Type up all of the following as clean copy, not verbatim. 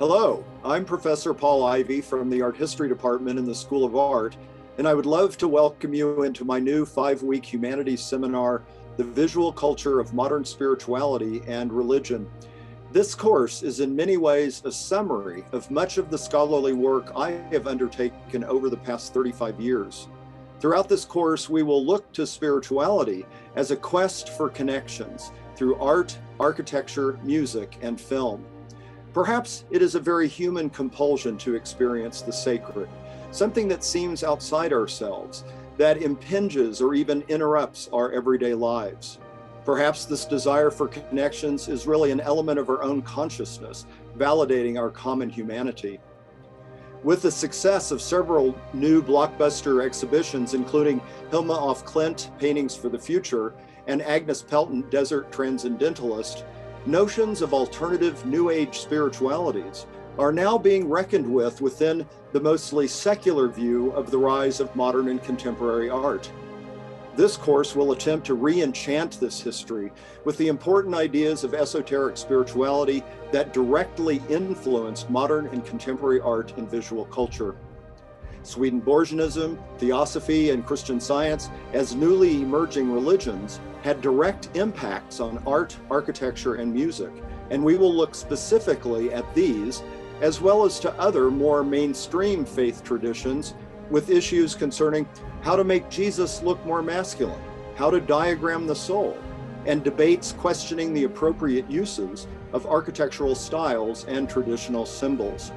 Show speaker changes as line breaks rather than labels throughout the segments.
Hello, I'm Professor Paul Ivey from the Art History Department in the School of Art, and I would love to welcome you into my new 5-week Humanities seminar, The Visual Culture of Modern Spirituality and Religion. This course is in many ways a summary of much of the scholarly work I have undertaken over the past 35 years. Throughout this course, we will look to spirituality as a quest for connections through art, architecture, music, and film. Perhaps it is a very human compulsion to experience the sacred, something that seems outside ourselves, that impinges or even interrupts our everyday lives. Perhaps this desire for connections is really an element of our own consciousness, validating our common humanity. With the success of several new blockbuster exhibitions, including Hilma af Klint, Paintings for the Future, and Agnes Pelton, Desert Transcendentalist, notions of alternative New Age spiritualities are now being reckoned with within the mostly secular view of the rise of modern and contemporary art. This course will attempt to re-enchant this history with the important ideas of esoteric spirituality that directly influenced modern and contemporary art and visual culture. Swedenborgianism, Theosophy, and Christian Science, as newly emerging religions, had direct impacts on art, architecture, and music, and we will look specifically at these, as well as to other more mainstream faith traditions with issues concerning how to make Jesus look more masculine, how to diagram the soul, and debates questioning the appropriate uses of architectural styles and traditional symbols.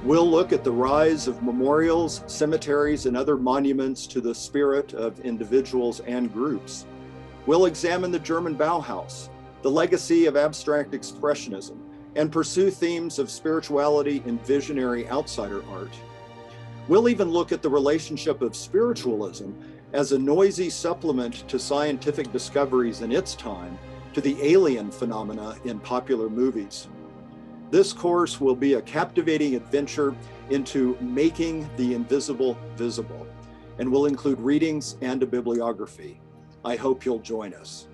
We'll look at the rise of memorials, cemeteries, and other monuments to the spirit of individuals and groups. We'll examine the German Bauhaus, the legacy of abstract expressionism, and pursue themes of spirituality and visionary outsider art. We'll even look at the relationship of spiritualism as a noisy supplement to scientific discoveries in its time to the alien phenomena in popular movies. This course will be a captivating adventure into making the invisible visible, and will include readings and a bibliography. I hope you'll join us.